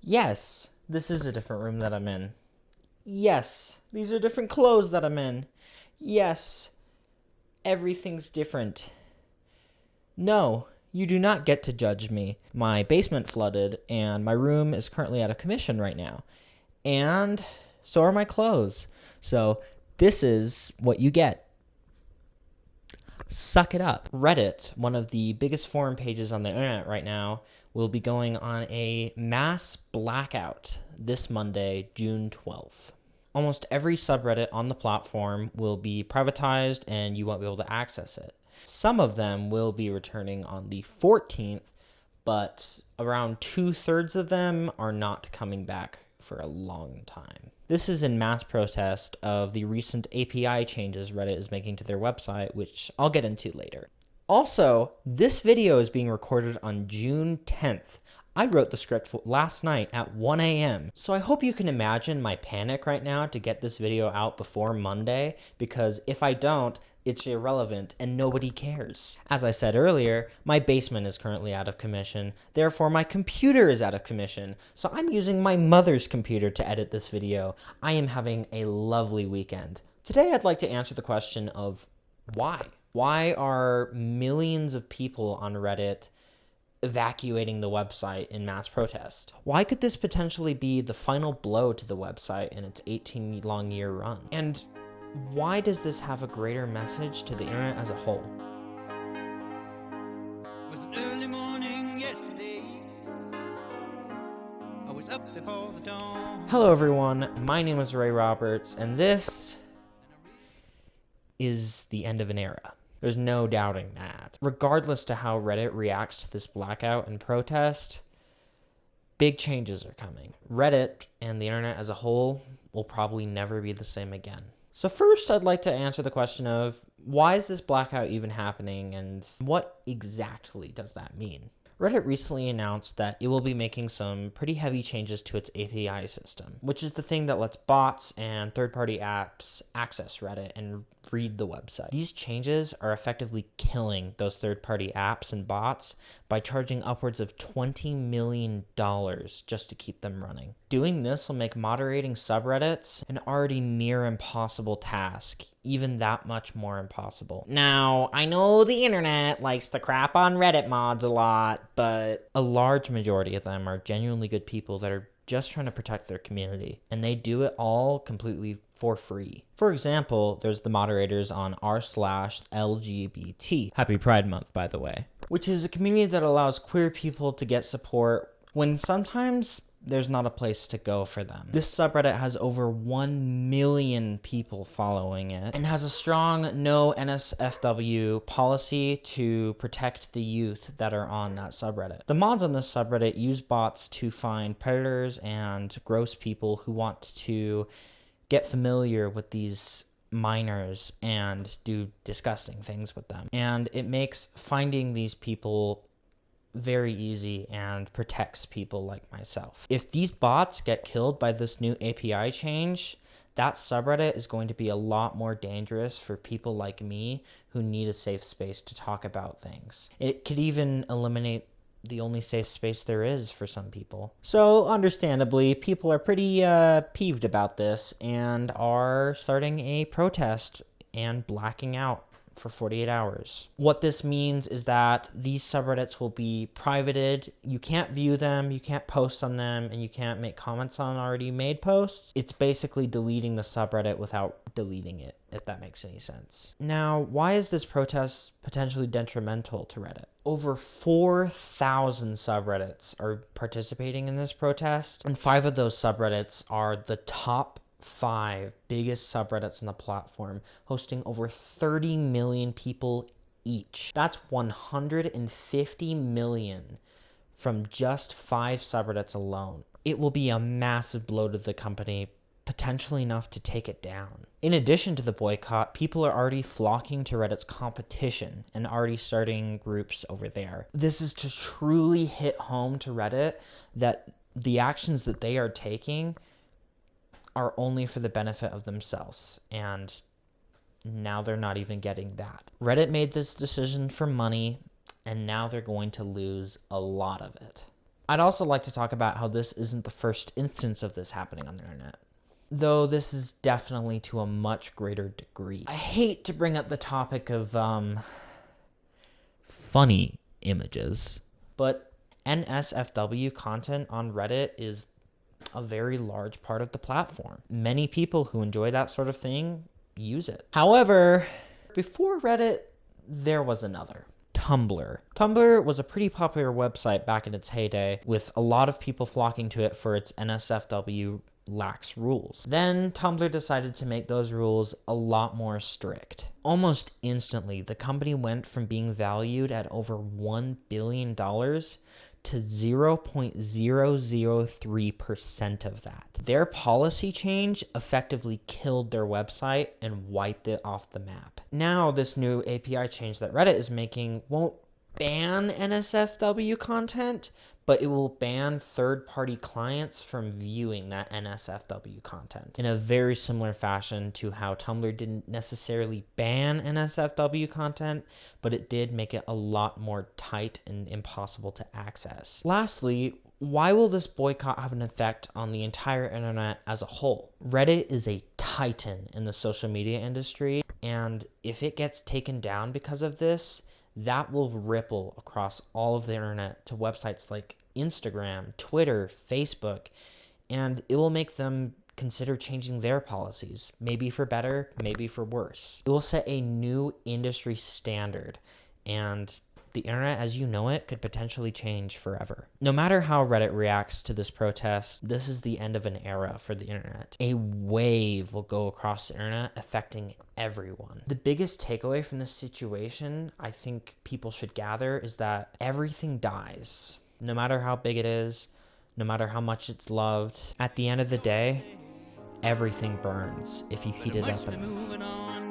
Yes, this is a different room that I'm in. Yes, these are different clothes that I'm in. Yes, everything's different. No, you do not get to judge me. My basement flooded, and my room is currently out of commission right now. And so are my clothes. So this is what you get. Suck it up. Reddit, one of the biggest forum pages on the internet right now, will be going on a mass blackout this Monday, June 12th. Almost every subreddit on the platform will be privatized and you won't be able to access it. Some of them will be returning on the 14th, but around 2/3 of them are not coming back for a long time. This is in mass protest of the recent API changes Reddit is making to their website, which I'll get into later. Also, this video is being recorded on June 10th. I wrote the script last night at 1 a.m. So I hope you can imagine my panic right now to get this video out before Monday, because if I don't, it's irrelevant and nobody cares. As I said earlier, my basement is currently out of commission, therefore my computer is out of commission, so I'm using my mother's computer to edit this video. I am having a lovely weekend. Today I'd like to answer the question of why? Why are millions of people on Reddit evacuating the website in mass protest? Why could this potentially be the final blow to the website in its 18-long-year run? And why does this have a greater message to the internet as a whole? Was an early morning yesterday. I was up before the dawn. Hello everyone, my name is Ray Roberts, and this is the end of an era. There's no doubting that. Regardless to how Reddit reacts to this blackout and protest, big changes are coming. Reddit and the internet as a whole will probably never be the same again. So first, I'd like to answer the question of why is this blackout even happening and what exactly does that mean? Reddit recently announced that it will be making some pretty heavy changes to its API system, which is the thing that lets bots and third-party apps access Reddit and read the website. These changes are effectively killing those third-party apps and bots by charging upwards of $20 million just to keep them running. Doing this will make moderating subreddits an already near impossible task, even that much more impossible. Now, I know the internet likes to crap on Reddit mods a lot, but a large majority of them are genuinely good people that are just trying to protect their community, and they do it all completely for free. For example, there's the moderators on r/LGBT. Happy Pride Month, by the way. Which is a community that allows queer people to get support when sometimes there's not a place to go for them. This subreddit has over 1 million people following it and has a strong no NSFW policy to protect the youth that are on that subreddit. The mods on this subreddit use bots to find predators and gross people who want to get familiar with these minors and do disgusting things with them. And it makes finding these people very easy and protects people like myself. If these bots get killed by this new API change, that subreddit is going to be a lot more dangerous for people like me who need a safe space to talk about things. It could even eliminate the only safe space there is for some people. So understandably, people are pretty peeved about this and are starting a protest and blacking out for 48 hours. What this means is that these subreddits will be privated. You can't view them, you can't post on them, and you can't make comments on already made posts. It's basically deleting the subreddit without deleting it, if that makes any sense. Now, why is this protest potentially detrimental to Reddit? Over 4,000 subreddits are participating in this protest, and 5 of those subreddits are the top 5 biggest subreddits on the platform, hosting over 30 million people each. That's 150 million from just 5 subreddits alone. It will be a massive blow to the company, potentially enough to take it down. In addition to the boycott, people are already flocking to Reddit's competition and already starting groups over there. This is to truly hit home to Reddit that the actions that they are taking are only for the benefit of themselves, and now they're not even getting that. Reddit made this decision for money, and now they're going to lose a lot of it. I'd also like to talk about how this isn't the first instance of this happening on the internet, though this is definitely to a much greater degree. I hate to bring up the topic of funny images, but NSFW content on Reddit is a very large part of the platform. Many people who enjoy that sort of thing use it. However, before Reddit, there was another. Tumblr. Tumblr was a pretty popular website back in its heyday, with a lot of people flocking to it for its NSFW lax rules. Then Tumblr decided to make those rules a lot more strict. Almost instantly, the company went from being valued at over $1 billion to 0.003% of that. Their policy change effectively killed their website and wiped it off the map. Now, this new API change that Reddit is making won't ban NSFW content, but it will ban third-party clients from viewing that NSFW content in a very similar fashion to how Tumblr didn't necessarily ban NSFW content, but it did make it a lot more tight and impossible to access. Lastly, why will this boycott have an effect on the entire internet as a whole? Reddit is a titan in the social media industry, and if it gets taken down because of this, that will ripple across all of the internet to websites like Instagram, Twitter, Facebook, and it will make them consider changing their policies, maybe for better, maybe for worse. It will set a new industry standard, and the internet as you know it could potentially change forever. No matter how Reddit reacts to this protest, this is the end of an era for the internet. A wave will go across the internet affecting everyone. The biggest takeaway from this situation I think people should gather is that everything dies. No matter how big it is, no matter how much it's loved, at the end of the day, everything burns if you heat it up enough.